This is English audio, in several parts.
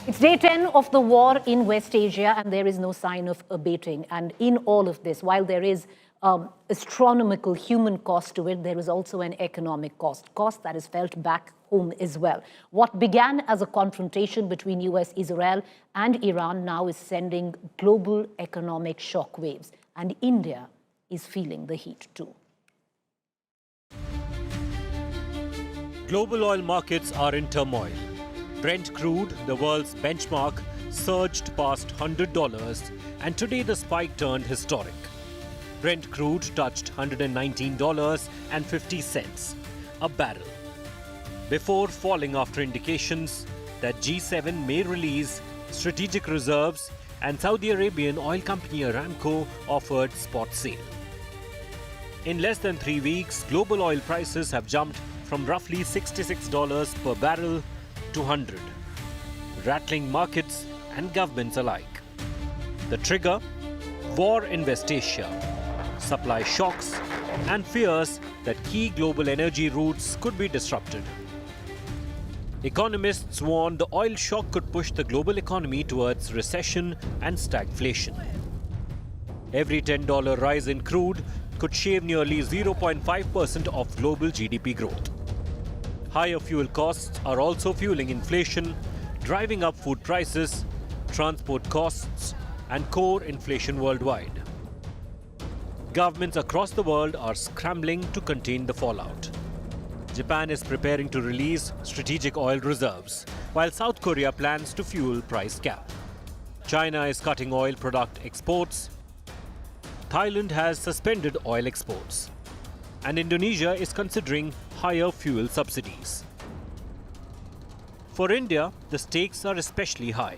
It's day 10 of the war in West Asia, and there is no sign of abating. And in all of this, while there is astronomical human cost to it, there is also an economic cost that is felt back home as well. What began as a confrontation between US, Israel, and Iran now is sending global economic shockwaves. And India is feeling the heat too. Global oil markets are in turmoil. Brent Crude, the world's benchmark, surged past $100, and today the spike turned historic. Brent Crude touched $119.50 a barrel, before falling after indications that G7 may release strategic reserves and Saudi Arabian oil company Aramco offered spot sale. In less than 3 weeks, global oil prices have jumped from roughly $66 per barrel to 100, rattling markets and governments alike. The trigger? War in West Asia, supply shocks, and fears that key global energy routes could be disrupted. Economists warn the oil shock could push the global economy towards recession and stagflation. Every $10 rise in crude could shave nearly 0.5% of global GDP growth. Higher fuel costs are also fueling inflation, driving up food prices, transport costs, and core inflation worldwide. Governments across the world are scrambling to contain the fallout. Japan is preparing to release strategic oil reserves, while South Korea plans to fuel price cap. China is cutting oil product exports. Thailand has suspended oil exports. And Indonesia is considering higher fuel subsidies. For India, the stakes are especially high.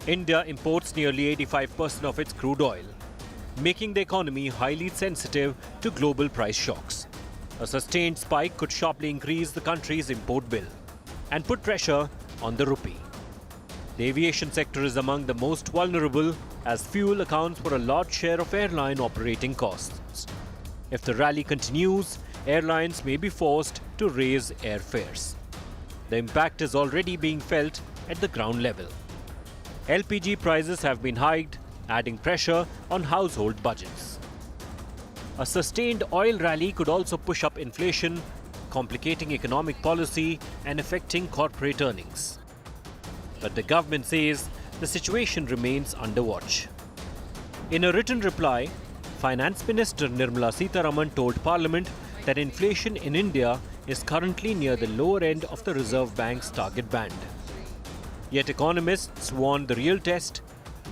India imports nearly 85% of its crude oil, making the economy highly sensitive to global price shocks. A sustained spike could sharply increase the country's import bill and put pressure on the rupee. The aviation sector is among the most vulnerable, as fuel accounts for a large share of airline operating costs. If the rally continues, airlines may be forced to raise airfares. The impact is already being felt at the ground level. LPG prices have been hiked, adding pressure on household budgets. A sustained oil rally could also push up inflation, complicating economic policy and affecting corporate earnings. But the government says the situation remains under watch. In a written reply, Finance Minister Nirmala Sitharaman told Parliament that inflation in India is currently near the lower end of the Reserve Bank's target band. Yet economists warn the real test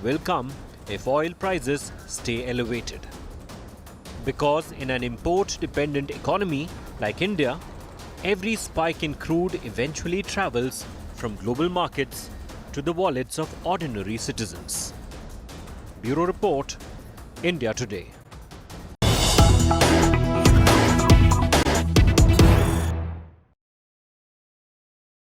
will come if oil prices stay elevated. Because in an import-dependent economy like India, every spike in crude eventually travels from global markets to the wallets of ordinary citizens. Bureau Report, India Today.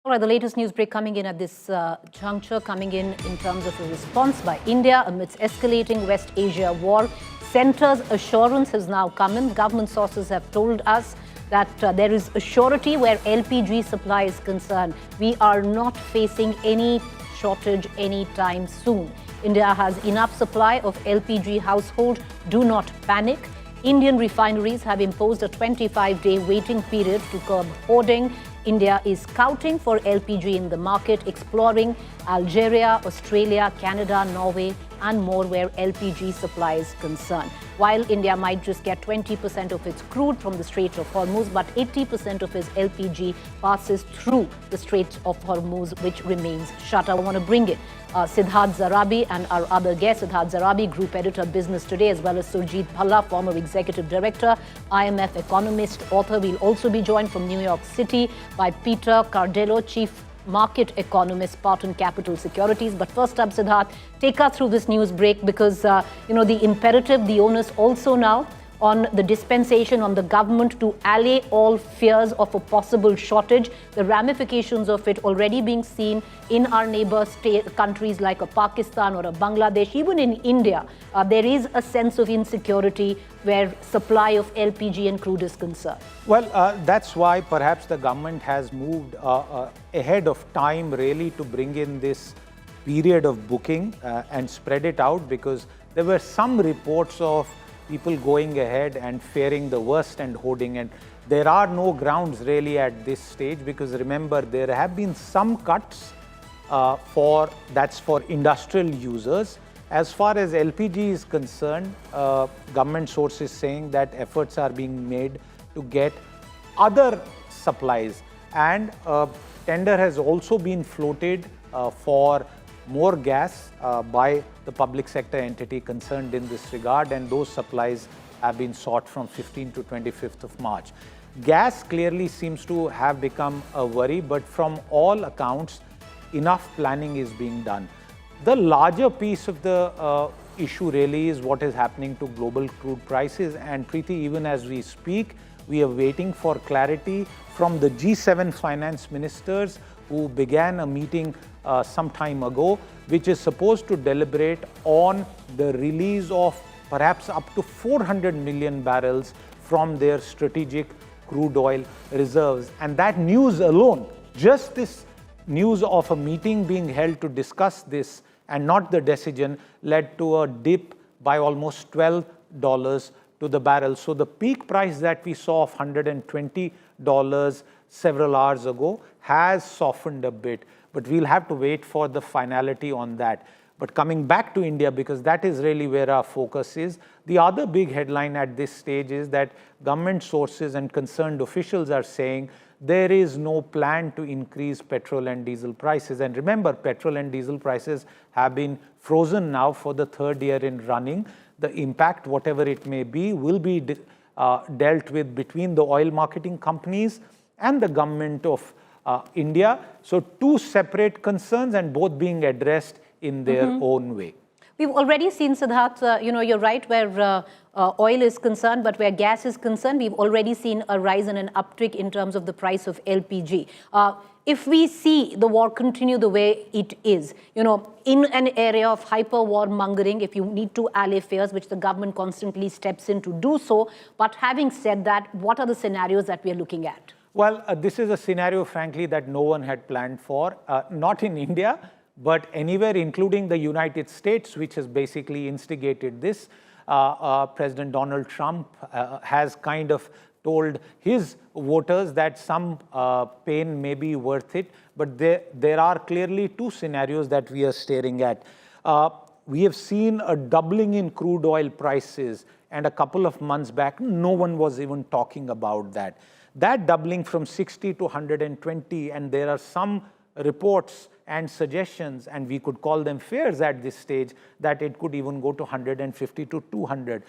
All right, the latest news break coming in at this juncture, coming in terms of a response by India amidst escalating West Asia war. Centre's assurance has now come in. Government sources have told us that there is a surety where LPG supply is concerned. We are not facing any shortage anytime soon. India has enough supply of LPG. Household, do not panic. Indian refineries have imposed a 25-day waiting period to curb hoarding. India is scouting for LPG in the market, exploring Algeria, Australia, Canada, Norway, and more where LPG supply is concerned. While India might just get 20% of its crude from the Strait of Hormuz, but 80% of its LPG passes through the Strait of Hormuz, which remains shut. I want to bring in Siddharth Zarabi and our other guest, Siddharth Zarabi, Group Editor, Business Today, as well as Surjit Bhalla, former Executive Director, IMF economist, author. We'll also be joined from New York City by Peter Cardello, Chief Market Economist, Spartan Capital Securities. But first up, Siddharth, take us through this news break because, the imperative, the onus also now on the dispensation, on the government to allay all fears of a possible shortage. The ramifications of it already being seen in our neighbor countries like a Pakistan or a Bangladesh. Even in India, there is a sense of insecurity where supply of LPG and crude is concerned. Well, that's why perhaps the government has moved ahead of time really to bring in this period of booking and spread it out, because there were some reports of people going ahead and fearing the worst and hoarding, and there are no grounds really at this stage, because remember, there have been some cuts for industrial users. As far as LPG is concerned, government sources saying that efforts are being made to get other supplies, and tender has also been floated for more gas by the public sector entity concerned in this regard, and those supplies have been sought from 15th to 25th of March. Gas clearly seems to have become a worry, but from all accounts, enough planning is being done. The larger piece of the issue really is what is happening to global crude prices, and Preeti, even as we speak, we are waiting for clarity from the G7 finance ministers who began a meeting some time ago, which is supposed to deliberate on the release of perhaps up to 400 million barrels from their strategic crude oil reserves. And that news alone, just this news of a meeting being held to discuss this and not the decision, led to a dip by almost $12 to the barrel. So the peak price that we saw of $120 several hours ago has softened a bit, but we'll have to wait for the finality on that. But coming back to India, because that is really where our focus is, the other big headline at this stage is that government sources and concerned officials are saying there is no plan to increase petrol and diesel prices. And remember, petrol and diesel prices have been frozen now for the third year in running. The impact, whatever it may be, will be dealt with between the oil marketing companies and the government of India. So two separate concerns, and both being addressed in their own way. We've already seen, Siddharth, you're right where oil is concerned, but where gas is concerned, we've already seen a rise and an uptick in terms of the price of LPG. If we see the war continue the way it is, in an area of hyper war mongering, if you need to allay fears, which the government constantly steps in to do so, but having said that, what are the scenarios that we are looking at? Well, this is a scenario, frankly, that no one had planned for, not in India, but anywhere, including the United States, which has basically instigated this. President Donald Trump has kind of told his voters that some pain may be worth it, but there are clearly two scenarios that we are staring at. We have seen a doubling in crude oil prices, and a couple of months back, no one was even talking about that. That doubling from 60 to 120, and there are some reports and suggestions, and we could call them fears at this stage, that it could even go to 150 to 200.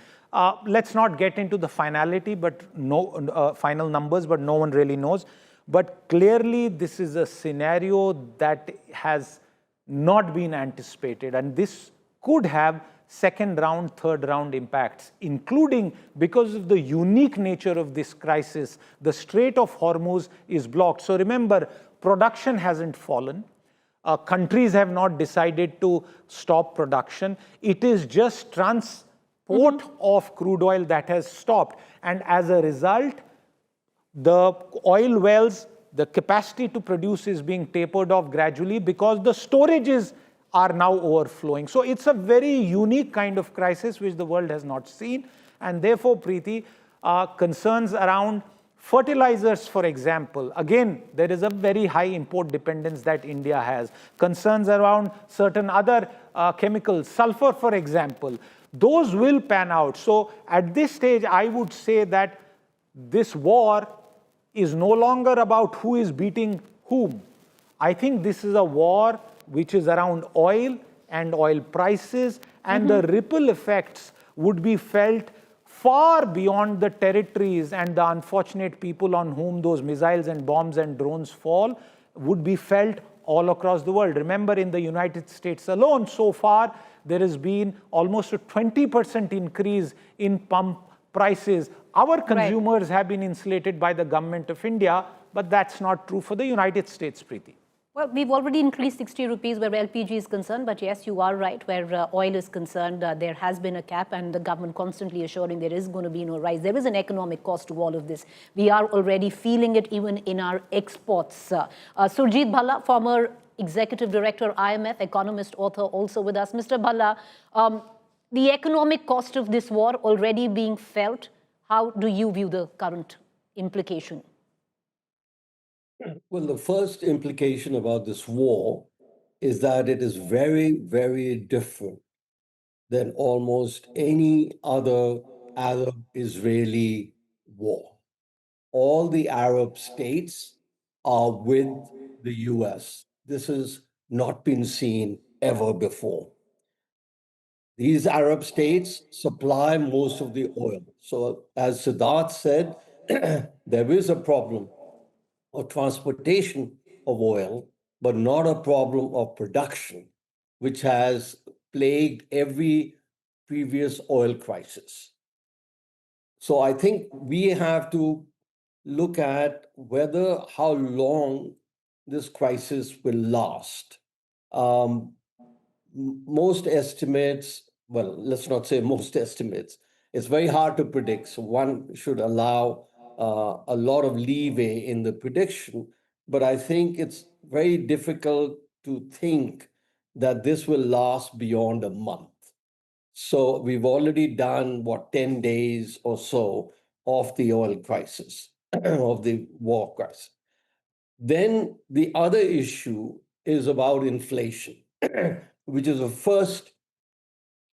Let's not get into the finality, but final numbers, but no one really knows. But clearly, this is a scenario that has not been anticipated, and this could have second round, third round impacts, including because of the unique nature of this crisis. The Strait of Hormuz is blocked. So remember, production hasn't fallen. Countries have not decided to stop production. It is just transport of crude oil that has stopped. And as a result, the oil wells, the capacity to produce is being tapered off gradually because the storages are now overflowing. So it's a very unique kind of crisis which the world has not seen. And therefore, Preeti, concerns around fertilizers, for example, again, there is a very high import dependence that India has. Concerns around certain other chemicals, sulfur, for example, those will pan out. So at this stage, I would say that this war is no longer about who is beating whom. I think this is a war which is around oil and oil prices, and the ripple effects would be felt far beyond the territories, and the unfortunate people on whom those missiles and bombs and drones fall would be felt all across the world. Remember, in the United States alone, so far, there has been almost a 20% increase in pump prices. Our consumers have been insulated by the government of India, but that's not true for the United States, Preeti. Well, we've already increased 60 rupees where LPG is concerned, but yes, you are right. Where oil is concerned, there has been a cap, and the government constantly assuring there is going to be no rise. There is an economic cost to all of this. We are already feeling it even in our exports. Surjit Bhalla, former Executive Director, IMF, economist, author, also with us. Mr. Bhalla, the economic cost of this war already being felt. How do you view the current implication? Well, the first implication about this war is that it is very, very different than almost any other Arab-Israeli war. All the Arab states are with the US. This has not been seen ever before. These Arab states supply most of the oil. So, as Siddharth said, there is a problem of transportation of oil, but not a problem of production, which has plagued every previous oil crisis. So I think we have to look at how long this crisis will last. Most estimates, well, let's not say most estimates, it's very hard to predict. So one should allow a lot of leeway in the prediction, but I think it's very difficult to think that this will last beyond a month. So we've already done, 10 days or so of the oil crisis, of the war crisis. Then the other issue is about inflation, which is the first,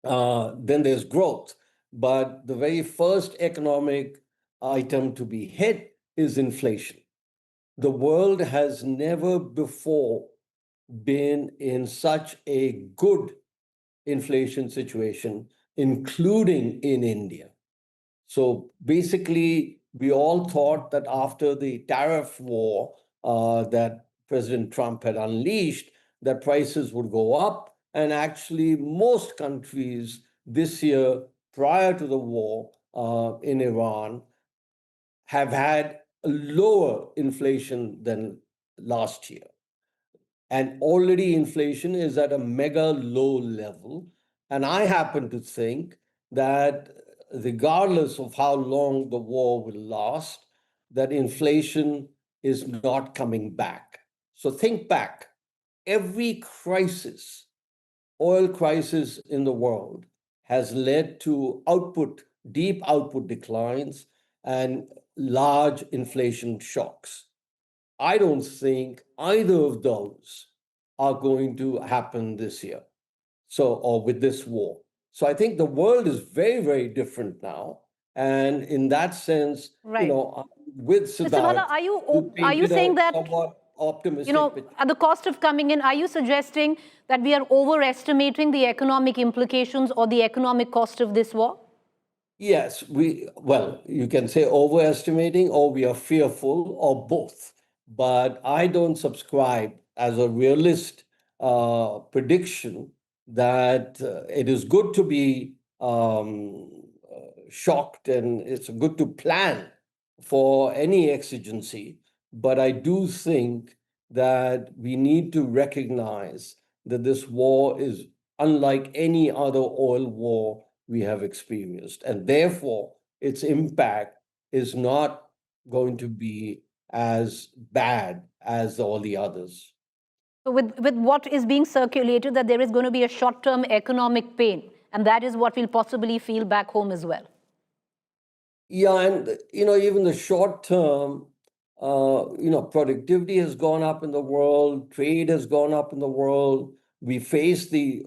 then there's growth. But the very first economic item to be hit is inflation. The world has never before been in such a good inflation situation, including in India. So basically, we all thought that after the tariff war that President Trump had unleashed, that prices would go up. And actually, most countries this year, prior to the war in Iran, have had a lower inflation than last year. And already inflation is at a mega low level. And I happen to think that regardless of how long the war will last, that inflation is not coming back. So think back. Every crisis, oil crisis in the world, has led to deep output declines and large inflation shocks. I don't think either of those are going to happen this year, or with this war. So I think the world is very, very different now. And in that sense, Right. with Mr. Siddharth, Bhalla, are you saying that, somewhat optimistic, at the cost of coming in, are you suggesting that we are overestimating the economic implications or the economic cost of this war? Yes, you can say overestimating, or we are fearful, or both. But I don't subscribe as a realist prediction that it is good to be shocked, and it's good to plan for any exigency. But I do think that we need to recognize that this war is unlike any other oil war we have experienced. And therefore, its impact is not going to be as bad as all the others. So with what is being circulated, that there is going to be a short-term economic pain, and that is what we'll possibly feel back home as well. Yeah, and even the short term, productivity has gone up in the world, trade has gone up in the world. We face the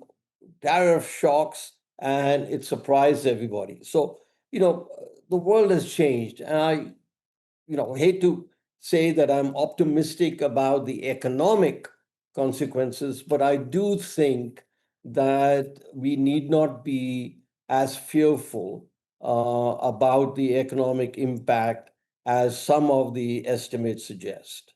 tariff shocks, and it surprised everybody. So, the world has changed. And I, hate to say that I'm optimistic about the economic consequences, but I do think that we need not be as fearful about the economic impact as some of the estimates suggest.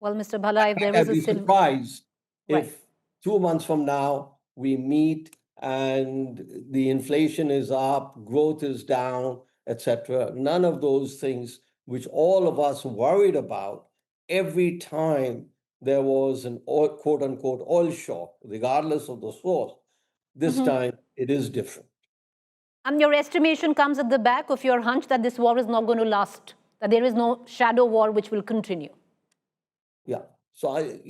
Well, Mr. Bhalla, if there I'd was be a surprised Right. if 2 months from now we meet and the inflation is up, growth is down, etc. None of those things which all of us worried about every time there was an quote unquote oil shock, regardless of the source. This time it is different. And your estimation comes at the back of your hunch that this war is not going to last, that there is no shadow war which will continue. Yeah. So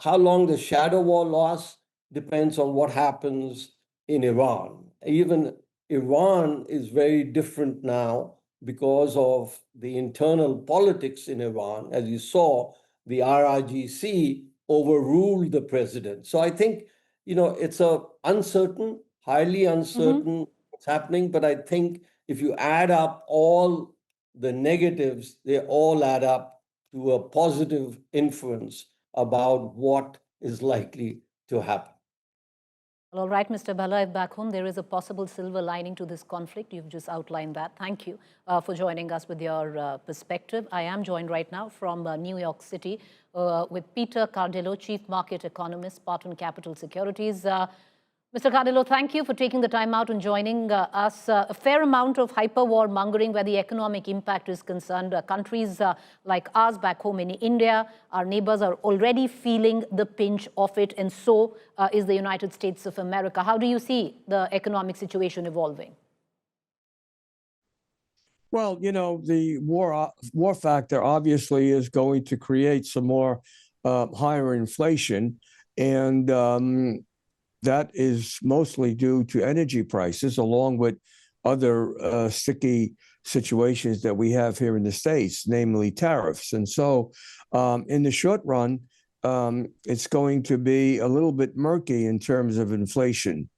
how long the shadow war lasts depends on what happens in Iran. Even Iran is very different now because of the internal politics in Iran. As you saw, the RIGC overruled the president. So I think, it's a uncertain, highly uncertain what's happening. But I think if you add up all the negatives, they all add up to a positive inference about what is likely to happen. Well, all right, Mr. Bhalla, back home, there is a possible silver lining to this conflict. You've just outlined that. Thank you for joining us with your perspective. I am joined right now from New York City with Peter Cardillo, Chief Market Economist, Spartan Capital Securities. Mr. Cardillo, thank you for taking the time out and joining us. A fair amount of hyper-war mongering where the economic impact is concerned. Countries like ours back home in India, our neighbors are already feeling the pinch of it, and so is the United States of America. How do you see the economic situation evolving? Well, the war factor obviously is going to create some more higher inflation, and that is mostly due to energy prices, along with other sticky situations that we have here in the States, namely tariffs. And so in the short run, it's going to be a little bit murky in terms of inflation.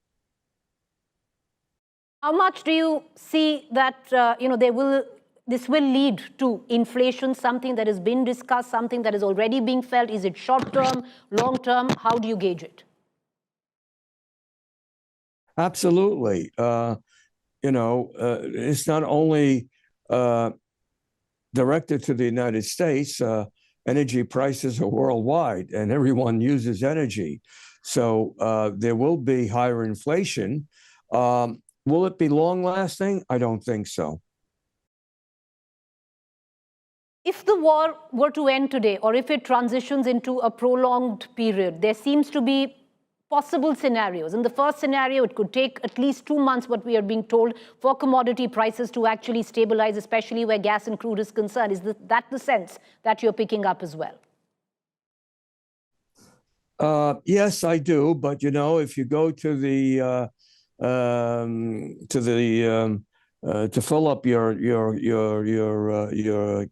How much do you see that this will lead to inflation, something that has been discussed, something that is already being felt? Is it short-term, long-term? How do you gauge it? Absolutely. It's not only directed to the United States. Energy prices are worldwide, and everyone uses energy. So there will be higher inflation. Will it be long-lasting? I don't think so. If the war were to end today, or if it transitions into a prolonged period, there seems to be possible scenarios. In the first scenario, it could take at least 2 months, what we are being told, for commodity prices to actually stabilize, especially where gas and crude is concerned. Is that the sense that you're picking up as well? Yes, I do. But if you go to fill up your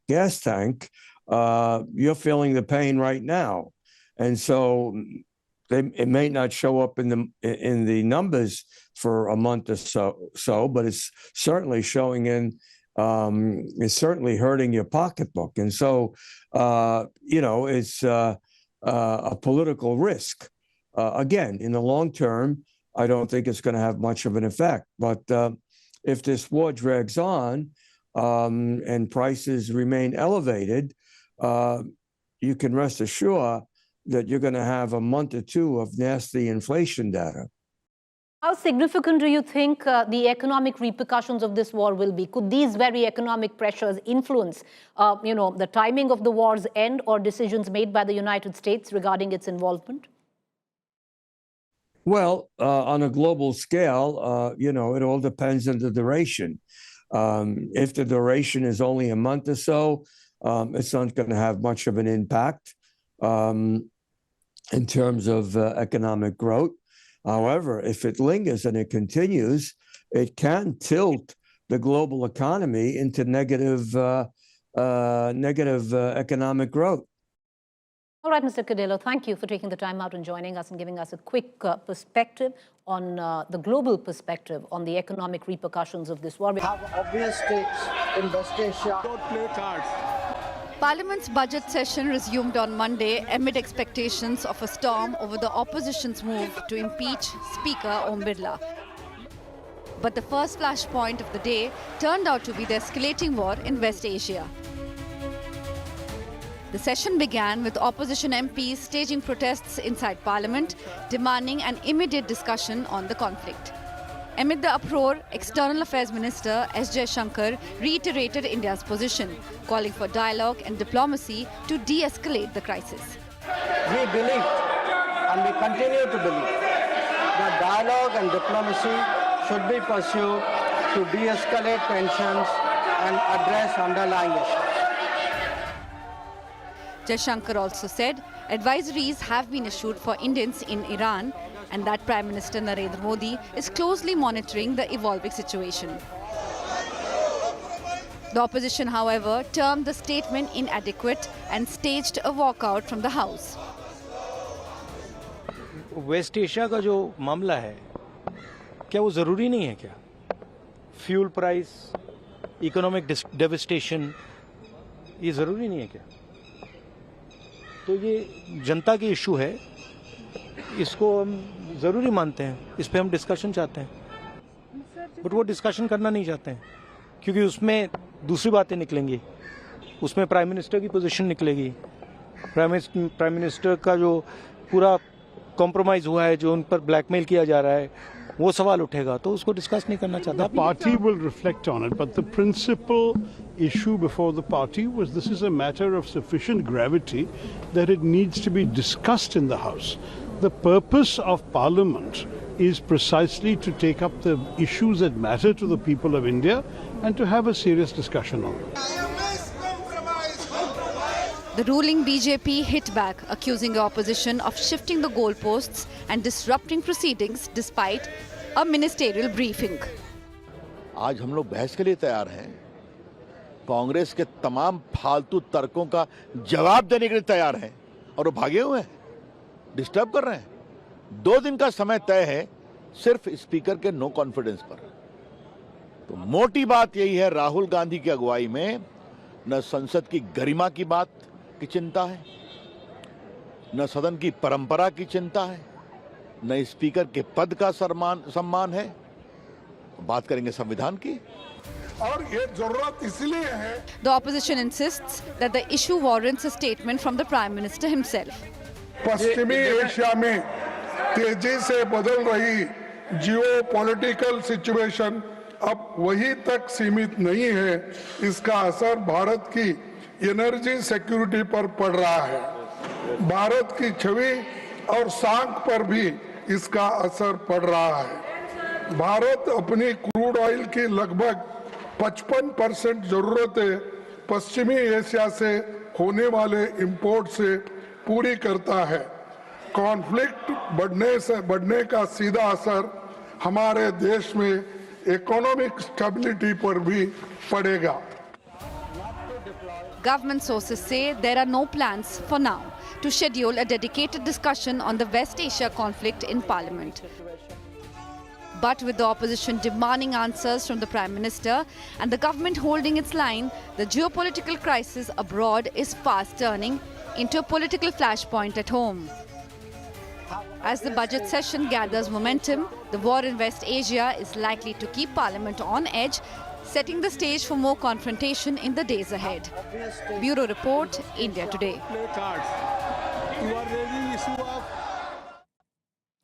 gas tank, you're feeling the pain right now, and so it may not show up in the numbers for a month or so, but it's certainly showing in. It's certainly hurting your pocketbook, and so it's a political risk. Again, in the long term, I don't think it's going to have much of an effect. But if this war drags on and prices remain elevated, you can rest assured that you're going to have a month or two of nasty inflation data. How significant do you think the economic repercussions of this war will be? Could these very economic pressures influence, the timing of the war's end or decisions made by the United States regarding its involvement? Well, on a global scale, it all depends on the duration. If the duration is only a month or so, it's not going to have much of an impact in terms of economic growth. However, if it lingers and it continues, it can tilt the global economy into negative economic growth. All right, Mr. Cardillo, thank you for taking the time out and joining us and giving us a quick perspective on the global perspective on the economic repercussions of this war. We have obvious stakes in West Asia. Don't play cards. Parliament's budget session resumed on Monday amid expectations of a storm over the opposition's move to impeach Speaker Om Birla. But the first flashpoint of the day turned out to be the escalating war in West Asia. The session began with opposition MPs staging protests inside Parliament, demanding an immediate discussion on the conflict. Amid the uproar, External Affairs Minister Jaishankar reiterated India's position, calling for dialogue and diplomacy to de-escalate the crisis. We believe, and we continue to believe, that dialogue and diplomacy should be pursued to de-escalate tensions and address underlying issues. Jaishankar also said advisories have been issued for Indians in Iran and that Prime Minister Narendra Modi is closely monitoring the evolving situation. The opposition, however, termed the statement inadequate and staged a walkout from the House. West Asia का जो मामला है क्या वो ज़रूरी नहीं है क्या? फ्यूल प्राइस, इकोनॉमिक डेविस्टेशन, ये ज़रूरी नहीं है क्या? तो ये जनता की इशू है, इसको हम ज़रूरी मानते हैं, इस पे हम डिस्कशन चाहते हैं, बट वो डिस्कशन करना नहीं चाहते हैं क्योंकि उसमें दूसरी बातें निकलेंगी, उसमें प्राइम मिनिस्टर की पोजीशन निकलेगी, प्राइम मिनिस्टर का जो पूरा कॉम्प्रोमाइज हुआ है, जो उन पर ब्लैकमेल किया जा रहा है, वो सवाल उठेगा, तो उसको डिस्कस नहीं करना चाहता. The party will reflect on it, but the principal issue before the party was this is a matter of sufficient gravity that it needs to be discussed in the House. The purpose of Parliament is precisely to take up the issues that matter to the people of India and to have a serious discussion on them. The ruling BJP hit back, accusing the opposition of shifting the goalposts and disrupting proceedings despite a ministerial briefing. आज हम लोग बहस के लिए तैयार हैं, कांग्रेस के तमाम फालतू तर्कों का जवाब देने के लिए तैयार हैं और वो भागे हुए हैं, डिस्टर्ब कर रहे हैं. 2 दिन का समय तय है सिर्फ स्पीकर के नो कॉन्फिडेंस पर. तो मोटी बात यही है, राहुल गांधी की अगुवाई में न संसद की गरिमा की बात की चिंता है, न सदन की परंपरा की चिंता है, न स्पीकर के पद का सम्मान है. बात करेंगे संविधान की. और ये जरूरत इसलिए है. The opposition insists that the issue warrants a statement from the Prime Minister himself. पश्चिमी एशिया में तेजी से बदल रही जियोपॉलिटिकल सिचुएशन अब वही तक सीमित नहीं है. इसका असर भारत की एनर्जी सिक्योरिटी पर पड़ रहा है. भारत की छवि और साख पर भी इसका असर पड़ रहा है. भारत अपनी क्रूड ऑयल की लगभग 55% जरूरतें पश्चिमी एशिया से होने वाले इंपोर्ट से पूरी करता है. कॉन्फ्लिक्ट बढ़ने का सीधा असर हमारे देश में इकोनॉमिक स्टेबिलिटी पर भी पड़ेगा. Government sources say there are no plans for now to schedule a dedicated discussion on the West Asia conflict in Parliament. But with the opposition demanding answers from the Prime Minister and the government holding its line, the geopolitical crisis abroad is fast turning into a political flashpoint at home. As the budget session gathers momentum, the war in West Asia is likely to keep Parliament on edge, setting the stage for more confrontation in the days ahead. Bureau Report, India Today.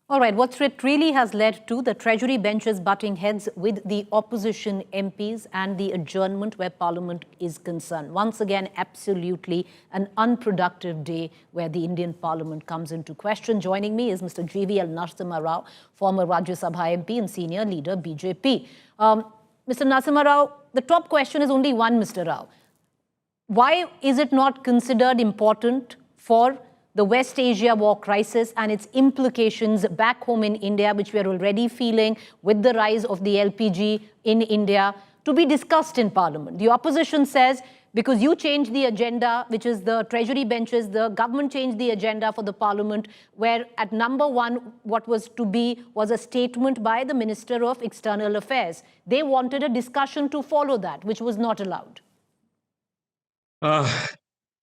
All right, what it really has led to the Treasury benches butting heads with the opposition MPs and the adjournment where Parliament is concerned. Once again, absolutely an unproductive day where the Indian Parliament comes into question. Joining me is Mr. GVL Narasimha Rao, former Rajya Sabha MP and senior leader BJP. Mr. Narasimha Rao, the top question is only one, Mr. Rao. Why is it not considered important for the West Asia war crisis and its implications back home in India, which we are already feeling with the rise of the LPG in India, to be discussed in Parliament? The opposition says, because you changed the agenda, which is the Treasury benches, the government changed the agenda for the Parliament, where at number 1, what was to be was a statement by the Minister of External Affairs. They wanted a discussion to follow that, which was not allowed.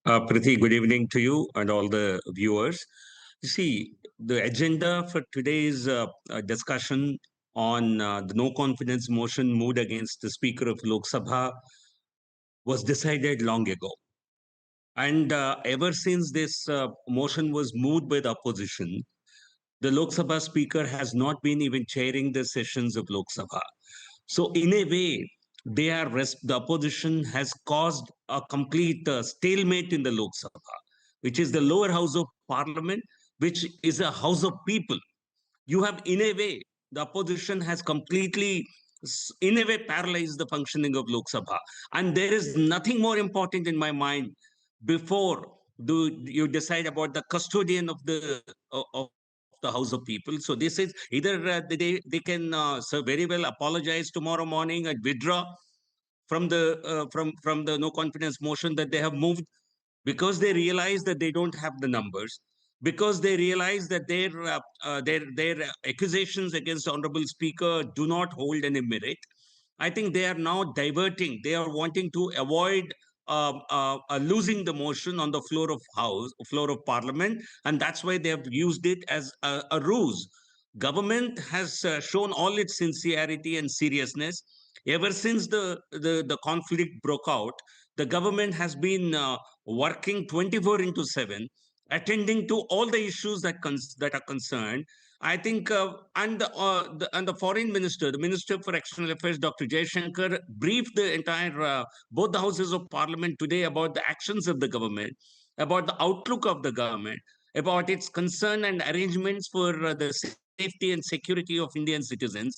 Priti, good evening to you and all the viewers. You see, the agenda for today's discussion on the no confidence motion moved against the Speaker of Lok Sabha was decided long ago. And ever since this motion was moved by the opposition, the Lok Sabha Speaker has not been even chairing the sessions of Lok Sabha. So, in a way, the opposition has caused a complete stalemate in the Lok Sabha, which is the lower house of parliament, which is a house of people. You have, in a way, the opposition has completely, in a way, paralyzed the functioning of Lok Sabha. And there is nothing more important in my mind before you decide about the custodian of the House of People. So this is either they can so very well apologize tomorrow morning and withdraw from the no confidence motion that they have moved, because they realize that they don't have the numbers, because they realize that their accusations against the honorable speaker do not hold any merit. I think they are now diverting. They are wanting to avoid losing the motion on the floor of parliament, and that's why they have used it as a ruse. Government has shown all its sincerity and seriousness ever since the conflict broke out. The government has been working 24 into 7, attending to all the issues that are concerned. I think, and the foreign minister, the Minister for External Affairs, Dr. Jaishankar, briefed the entire both the houses of parliament today about the actions of the government, about the outlook of the government, about its concern and arrangements for the safety and security of Indian citizens.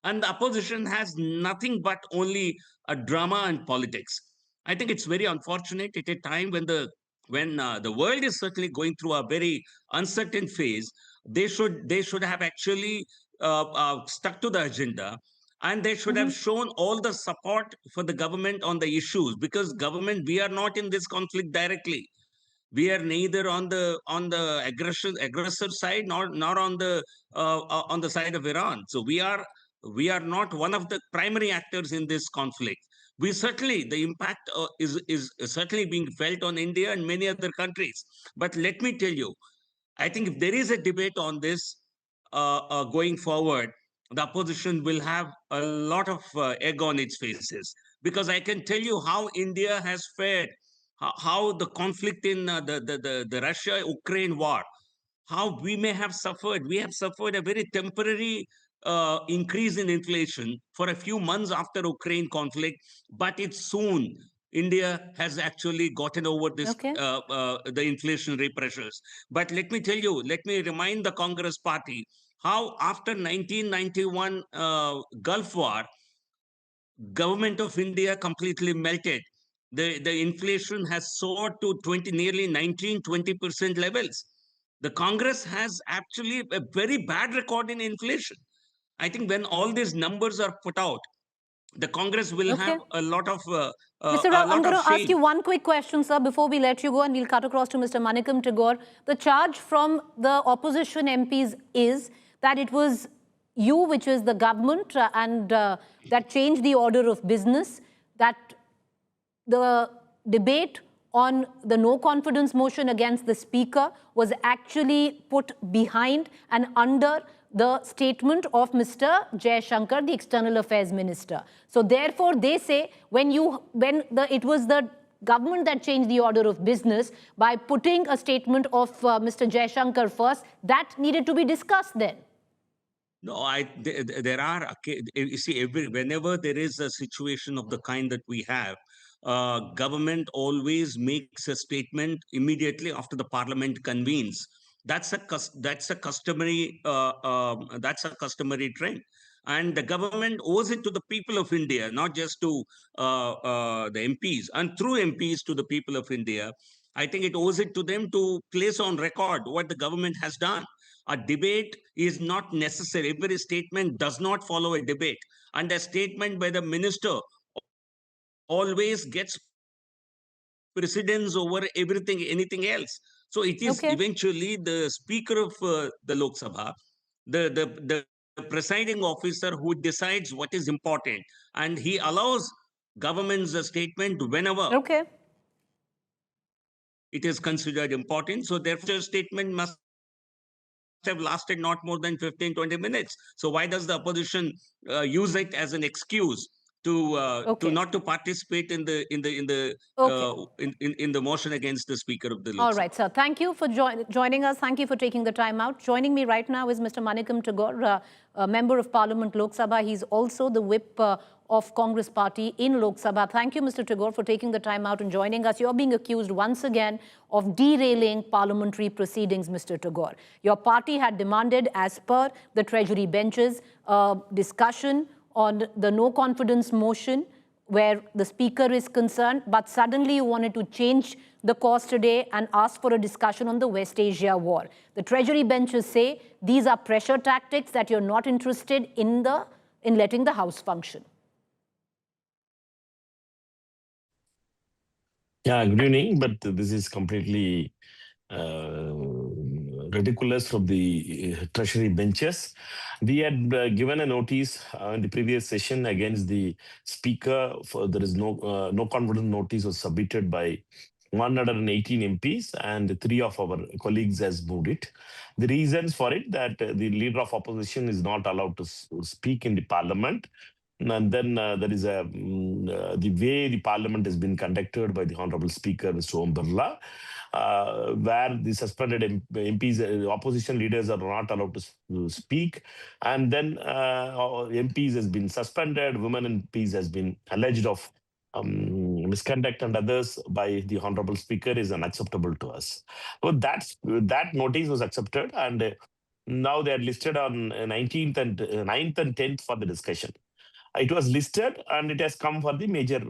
And the opposition has nothing but only a drama and politics. I think it's very unfortunate at a time when the world is certainly going through a very uncertain phase. They should have actually stuck to the agenda, and they should have shown all the support for the government on the issues, because government, we are not in this conflict directly. We are neither on the aggressor side, nor on the side of Iran. So we are not one of the primary actors in this conflict. We certainly, the impact is certainly being felt on India and many other countries. But let me tell you, I think if there is a debate on this going forward, the opposition will have a lot of egg on its faces, because I can tell you how India has fared, how the conflict in the Russia-Ukraine war, how we may have suffered. We have suffered a very temporary increase in inflation for a few months after Ukraine conflict, but it's soon. India has actually gotten over this Okay. the inflationary pressures. But let me tell you, let me remind the Congress Party how after 1991 Gulf War, government of India completely melted. The inflation has soared to nearly 19-20% levels. The Congress has actually a very bad record in inflation. I think when all these numbers are put out, the Congress will Okay. have a lot of Mr. Rao, I'm lot going of to ask shame. you one quick question, sir, before we let you go, and we'll cut across to Mr. Manikam Tagore. The charge from the opposition MPs is that it was you, which is the government, and that changed the order of business, that the debate on the no confidence motion against the speaker was actually put behind and under the statement of Mr. Jaishankar, the External Affairs Minister. So therefore, they say it was the government that changed the order of business by putting a statement of Mr. Jaishankar first, that needed to be discussed then. No, there are, you see, whenever there is a situation of the kind that we have, government always makes a statement immediately after the parliament convenes. That's a customary trend, and the government owes it to the people of India, not just to the MPs, and through MPs to the people of India. I think it owes it to them to place on record what the government has done. A debate is not necessary. Every statement does not follow a debate. And a statement by the minister always gets precedence over anything else. So it is eventually the speaker of the Lok Sabha, the presiding officer, who decides what is important. And he allows government's statement whenever it is considered important. So therefore, a statement must have lasted not more than 15-20 minutes. So why does the opposition use it as an excuse to not to participate in the motion against the Speaker of the Lok All Sabha. right, sir. Thank you for joining us. Thank you for taking the time out. Joining me right now is Mr. Manikam Tagore, a Member of Parliament, Lok Sabha. He's also the whip of Congress Party in Lok Sabha. Thank you, Mr. Tagore, for taking the time out and joining us. You're being accused once again of derailing parliamentary proceedings, Mr. Tagore. Your party had demanded, as per the Treasury benches, discussion on the no-confidence motion where the Speaker is concerned, but suddenly you wanted to change the course today and ask for a discussion on the West Asia war. The Treasury benches say these are pressure tactics, that you're not interested in letting the House function. Yeah, good evening, but this is completely ridiculous from the Treasury benches. We had given a notice in the previous session against the Speaker. There is no confidence notice was submitted by 118 MPs, and 3 of our colleagues has moved it. The reasons for it that the leader of opposition is not allowed to speak in the parliament. And then there is the way the parliament has been conducted by the Honorable Speaker, Mr. Om Birla, where the suspended MPs, opposition leaders are not allowed to speak. And then MPs has been suspended, women MPs has been alleged of misconduct and others by the Honorable Speaker is unacceptable to us. So that notice was accepted, and now they are listed on 19th and 9th and 10th for the discussion. It was listed and it has come for the major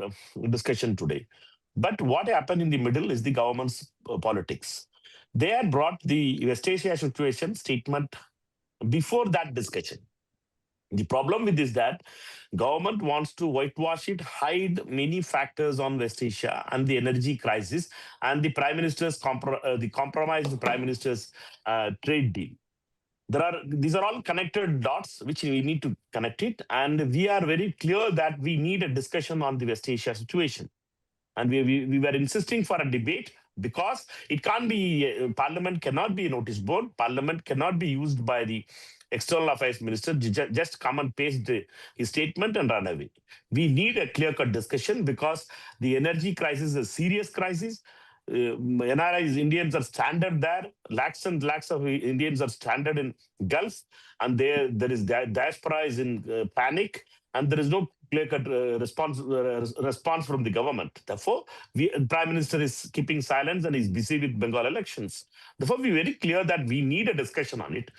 discussion today. But what happened in the middle is the government's politics. They had brought the West Asia situation statement before that discussion. The problem with this is that government wants to whitewash it, hide many factors on West Asia and the energy crisis and the Prime Minister's compromised Prime Minister's trade deal. These are all connected dots which we need to connect it, and we are very clear that we need a discussion on the West Asia situation. And we were insisting for a debate because it can't be, Parliament cannot be a notice board. Parliament cannot be used by the External Affairs Minister just come and paste his statement and run away. We need a clear-cut discussion because the energy crisis is a serious crisis. NRIs, Indians are stranded there. Lakhs and lakhs of Indians are stranded in Gulf, and there is diaspora is in panic, and there is no clear-cut response from the government. Therefore, Prime Minister is keeping silence and is busy with Bengal elections. Therefore, we are very clear that we need a discussion on it.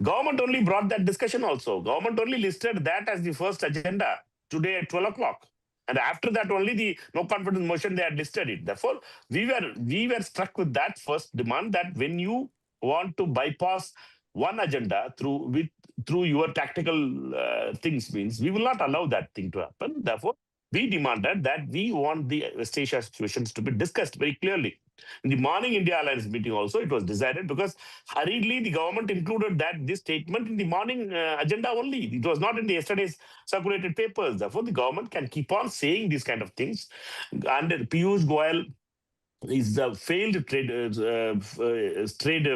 Government only brought that discussion also. Government only listed that as the first agenda today at 12 o'clock. And after that, only the no confidence motion, they had listed it. Therefore, we were struck with that first demand that when you want to bypass one agenda through your tactical things, means we will not allow that thing to happen. Therefore, we demanded that we want the West Asia situations to be discussed very clearly. In the morning India Alliance meeting also, it was decided because hurriedly the government included this statement in the morning agenda only. It was not in the yesterday's circulated papers. Therefore, the government can keep on saying these kind of things. And Piyush Goyal is a failed trade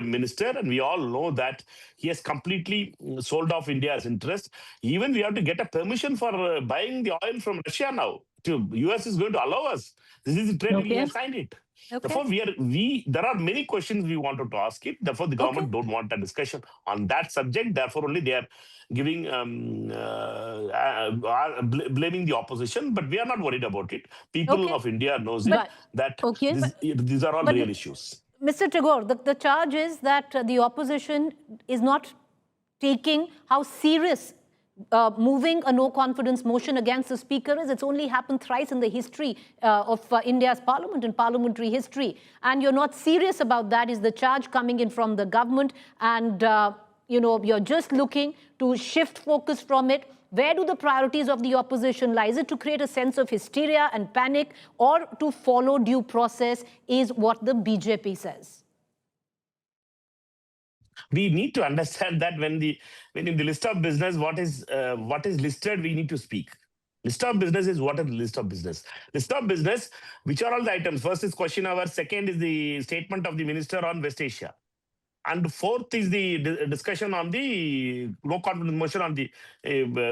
minister, and we all know that he has completely sold off India's interest. Even we have to get a permission for buying the oil from Russia now. US is going to allow us. This is the trade deal, he has signed it. Okay. Therefore, there are many questions we wanted to ask it. Therefore, the government don't want a discussion on that subject. Therefore, only they are giving blaming the opposition. But we are not worried about it. People of India knows these are all real issues. Mr. Tagore, the charge is that the opposition is not taking how serious moving a no-confidence motion against the Speaker is. It's only happened thrice in the history of India's parliament, in parliamentary history. And you're not serious about that, is the charge coming in from the government. And, you're just looking to shift focus from it. Where do the priorities of the opposition lie? Is it to create a sense of hysteria and panic, or to follow due process, is what the BJP says? We need to understand that when in the list of business, what is listed, we need to speak. List of business is what is the list of business. List of business, which are all the items? First is question hour. Second is the statement of the minister on West Asia. And fourth is the discussion on the no confidence motion on the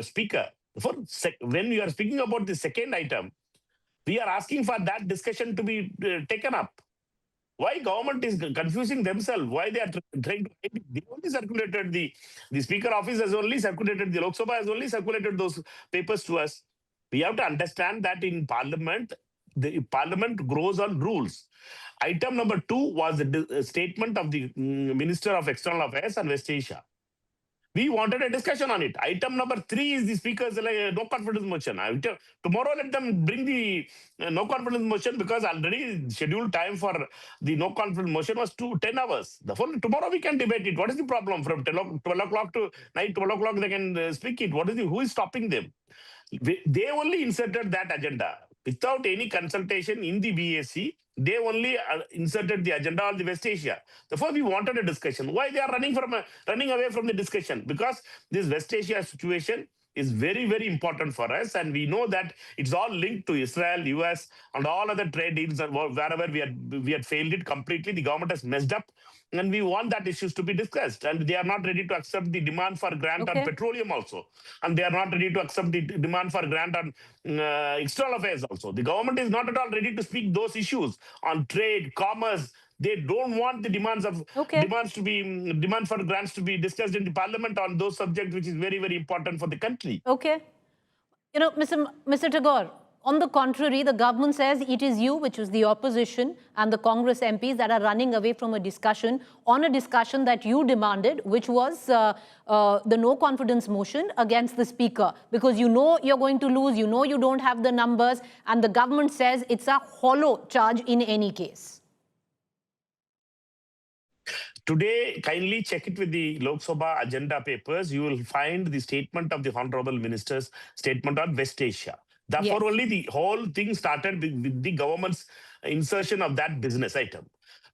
Speaker. When we are speaking about the second item, we are asking for that discussion to be taken up. Why government is confusing themselves? Why they are trying to? They only circulated the Speaker office has only circulated, the Lok Sabha has only circulated those papers to us. We have to understand that in Parliament, the Parliament grows on rules. Item number 2 was the statement of the Minister of External Affairs and West Asia. We wanted a discussion on it. Item number 3 is the Speaker's no confidence motion. Tomorrow, let them bring the no confidence motion, because already scheduled time for the no confidence motion was 10 hours. Therefore, tomorrow we can debate it. What is the problem? From 12 o'clock to night 12 o'clock, they can speak it. Who is stopping them? They only inserted that agenda without any consultation in the BAC. They only inserted the agenda on the West Asia. Therefore, we wanted a discussion. Why they are running away from the discussion? Because this West Asia situation is very, very important for us, and we know that it's all linked to Israel, US, and all other trade deals. And wherever we had failed it completely, the government has messed up, and we want that issues to be discussed. And they are not ready to accept the demand for grant on petroleum also, and they are not ready to accept the demand for grant on external affairs also. The government is not at all ready to speak those issues on trade, commerce. They don't want the demands for grants to be discussed in the Parliament on those subjects, which is very, very important for the country. Okay. You know, Mr. Tagore, on the contrary, the government says it is you, which is the opposition, and the Congress MPs that are running away from a discussion that you demanded, which was the no confidence motion against the Speaker, because you know you're going to lose, you know you don't have the numbers, and the government says it's a hollow charge in any case. Today, kindly check it with the Lok Sabha agenda papers. You will find the statement of the Honorable Minister's statement on West Asia. Therefore, only the whole thing started with the government's insertion of that business item.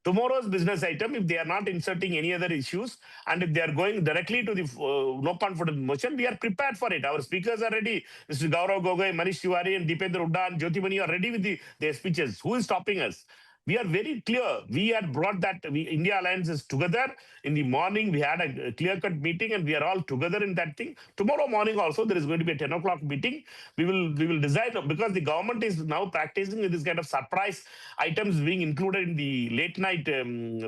Tomorrow's business item, if they are not inserting any other issues, and if they are going directly to the no confidence motion, we are prepared for it. Our speakers are ready. Mr. Gaurav Gogoi, Manish Tiwari, and Deependra Hooda and Jyoti Mani are ready with their speeches. Who is stopping us? We are very clear. We had brought that India Alliance is together. In the morning, we had a clear-cut meeting, and we are all together in that thing. Tomorrow morning also, there is going to be a 10 o'clock meeting. We will decide, because the government is now practicing with this kind of surprise items being included in the late-night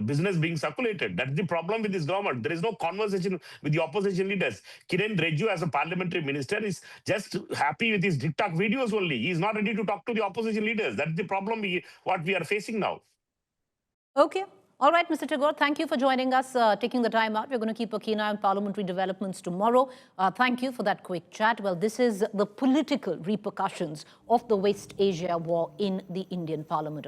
business being circulated. That's the problem with this government. There is no conversation with the opposition leaders. Kiren Rijiju, as a parliamentary minister, is just happy with his TikTok videos only. He is not ready to talk to the opposition leaders. That's the problem what we are facing now. Okay. All right, Mr. Tagore, thank you for joining us, taking the time out. We're going to keep a keen eye on parliamentary developments tomorrow. Thank you for that quick chat. Well, this is the political repercussions of the West Asia war in the Indian Parliament.